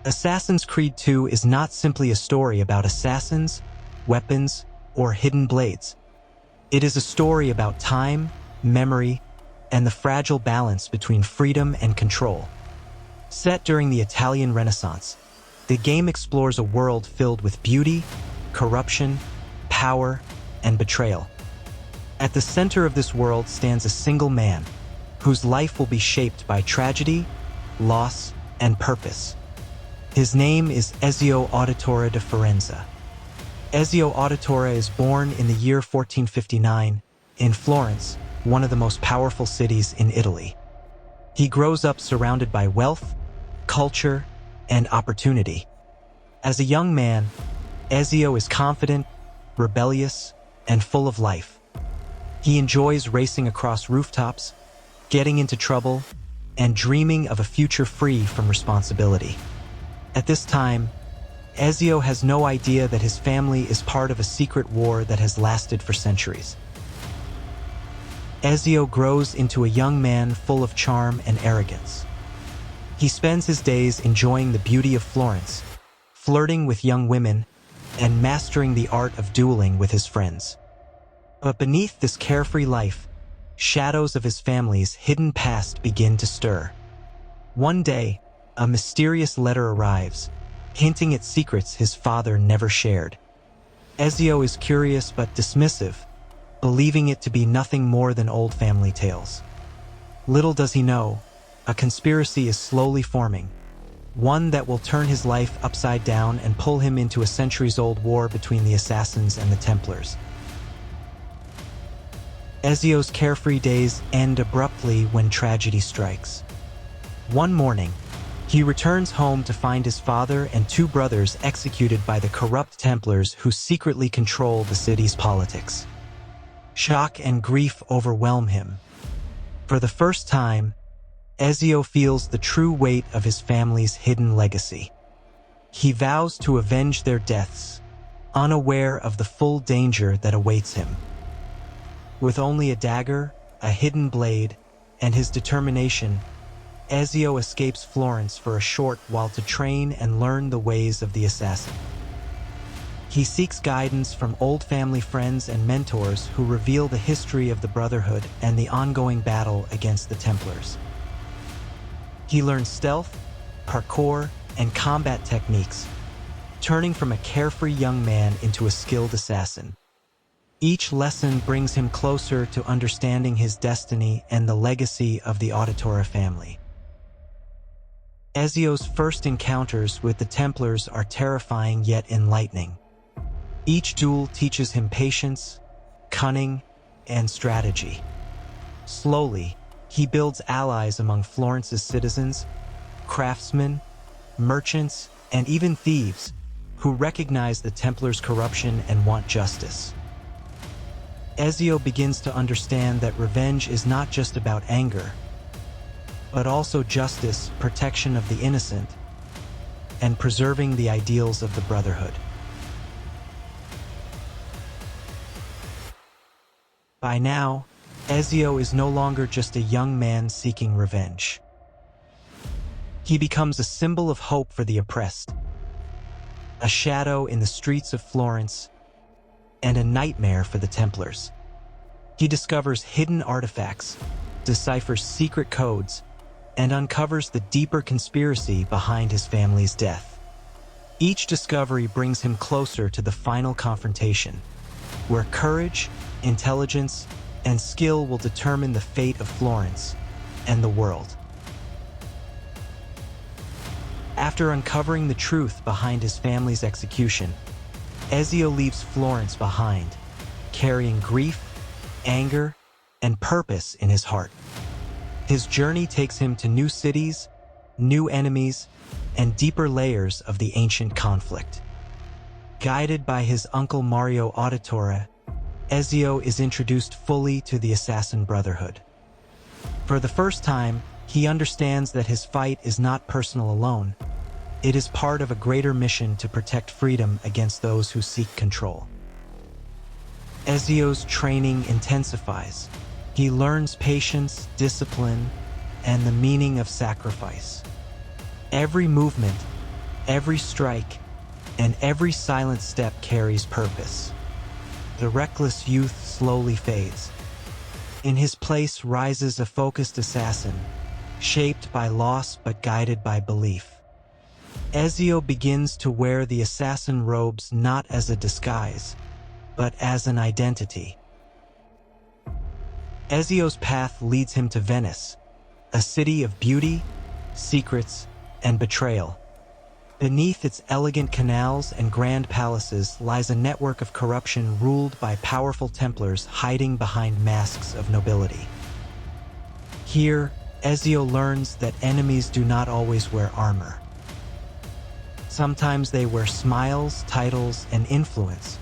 Assassin's Creed 2 is not simply a story about assassins, weapons, or hidden blades. It is a story about time, memory, and the fragile balance between freedom and control. Set during the Italian Renaissance, the game explores a world filled with beauty, corruption, power, and betrayal. At the center of this world stands a single man, whose life will be shaped by tragedy, loss, and purpose. His name is Ezio Auditore de Firenze. Ezio Auditore is born in the year 1459 in Florence, one of the most powerful cities in Italy. He grows up surrounded by wealth, culture, and opportunity. As a young man, Ezio is confident, rebellious, and full of life. He enjoys racing across rooftops, getting into trouble, and dreaming of a future free from responsibility. At this time, Ezio has no idea that his family is part of a secret war that has lasted for centuries. Ezio grows into a young man full of charm and arrogance. He spends his days enjoying the beauty of Florence, flirting with young women, and mastering the art of dueling with his friends. But beneath this carefree life, shadows of his family's hidden past begin to stir. One day, a mysterious letter arrives, hinting at secrets his father never shared. Ezio is curious but dismissive, believing it to be nothing more than old family tales. Little does he know, a conspiracy is slowly forming, one that will turn his life upside down and pull him into a centuries-old war between the assassins and the Templars. Ezio's carefree days end abruptly when tragedy strikes. One morning, he returns home to find his father and two brothers executed by the corrupt Templars who secretly control the city's politics. Shock and grief overwhelm him. For the first time, Ezio feels the true weight of his family's hidden legacy. He vows to avenge their deaths, unaware of the full danger that awaits him. With only a dagger, a hidden blade, and his determination, Ezio escapes Florence for a short while to train and learn the ways of the assassin. He seeks guidance from old family friends and mentors who reveal the history of the Brotherhood and the ongoing battle against the Templars. He learns stealth, parkour, and combat techniques, turning from a carefree young man into a skilled assassin. Each lesson brings him closer to understanding his destiny and the legacy of the Auditore family. Ezio's first encounters with the Templars are terrifying yet enlightening. Each duel teaches him patience, cunning, and strategy. Slowly, he builds allies among Florence's citizens, craftsmen, merchants, and even thieves who recognize the Templars' corruption and want justice. Ezio begins to understand that revenge is not just about anger, but also justice, protection of the innocent, and preserving the ideals of the Brotherhood. By now, Ezio is no longer just a young man seeking revenge. He becomes a symbol of hope for the oppressed, a shadow in the streets of Florence, and a nightmare for the Templars. He discovers hidden artifacts, deciphers secret codes, and uncovers the deeper conspiracy behind his family's death. Each discovery brings him closer to the final confrontation, where courage, intelligence, and skill will determine the fate of Florence and the world. After uncovering the truth behind his family's execution, Ezio leaves Florence behind, carrying grief, anger, and purpose in his heart. His journey takes him to new cities, new enemies, and deeper layers of the ancient conflict. Guided by his uncle Mario Auditore, Ezio is introduced fully to the Assassin Brotherhood. For the first time, he understands that his fight is not personal alone. It is part of a greater mission to protect freedom against those who seek control. Ezio's training intensifies. He learns patience, discipline, and the meaning of sacrifice. Every movement, Every strike and every silent step carries purpose. The reckless youth slowly fades. In his place rises a focused assassin, shaped by loss but guided by belief. Ezio begins to wear the assassin robes not as a disguise, but as an identity. Ezio's path leads him to Venice, a city of beauty, secrets, and betrayal. Beneath its elegant canals and grand palaces lies a network of corruption ruled by powerful Templars hiding behind masks of nobility. Here, Ezio learns that enemies do not always wear armor. Sometimes they wear smiles, titles, and influence.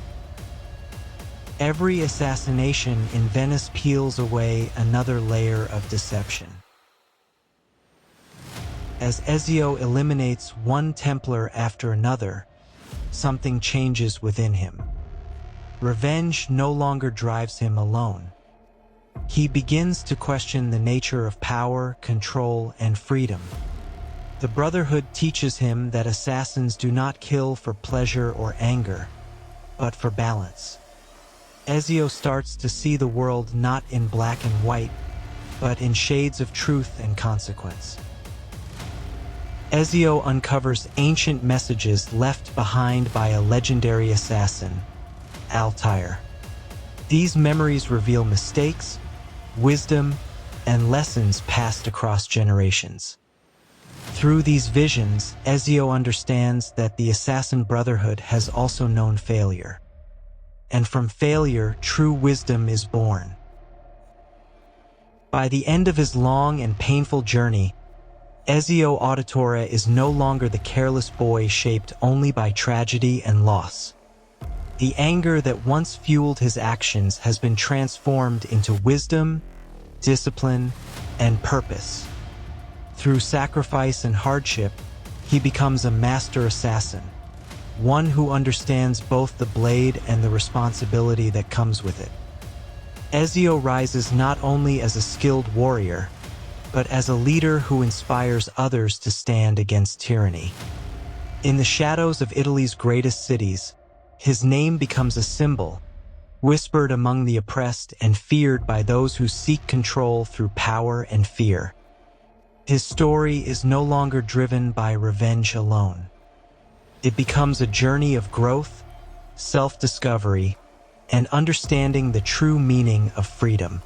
Every assassination in Venice peels away another layer of deception. As Ezio eliminates one Templar after another, something changes within him. Revenge no longer drives him alone. He begins to question the nature of power, control, and freedom. The Brotherhood teaches him that assassins do not kill for pleasure or anger, but for balance. Ezio starts to see the world not in black and white, but in shades of truth and consequence. Ezio uncovers ancient messages left behind by a legendary assassin, Altair. These memories reveal mistakes, wisdom, and lessons passed across generations. Through these visions, Ezio understands that the Assassin Brotherhood has also known failure. And from failure, true wisdom is born. By the end of his long and painful journey, Ezio Auditore is no longer the careless boy shaped only by tragedy and loss. The anger that once fueled his actions has been transformed into wisdom, discipline, and purpose. Through sacrifice and hardship, he becomes a master assassin, one who understands both the blade and the responsibility that comes with it. Ezio rises not only as a skilled warrior, but as a leader who inspires others to stand against tyranny. In the shadows of Italy's greatest cities, his name becomes a symbol, whispered among the oppressed and feared by those who seek control through power and fear. His story is no longer driven by revenge alone. It becomes a journey of growth, self-discovery, and understanding the true meaning of freedom.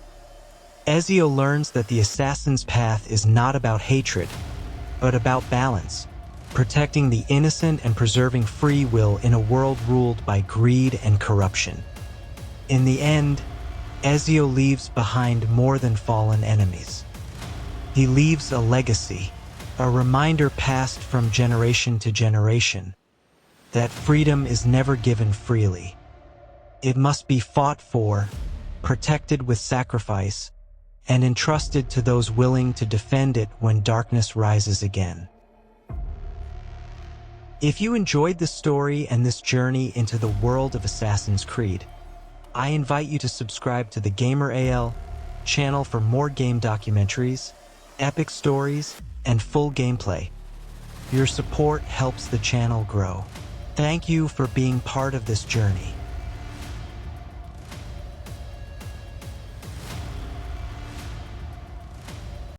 Ezio learns that the assassin's path is not about hatred, but about balance, protecting the innocent and preserving free will in a world ruled by greed and corruption. In the end, Ezio leaves behind more than fallen enemies. He leaves a legacy, a reminder passed from generation to generation, that freedom is never given freely. It must be fought for, protected with sacrifice, and entrusted to those willing to defend it when darkness rises again. If you enjoyed this story and this journey into the world of Assassin's Creed, I invite you to subscribe to the Gamer AL channel for more game documentaries, epic stories, and full gameplay. Your support helps the channel grow. Thank you for being part of this journey.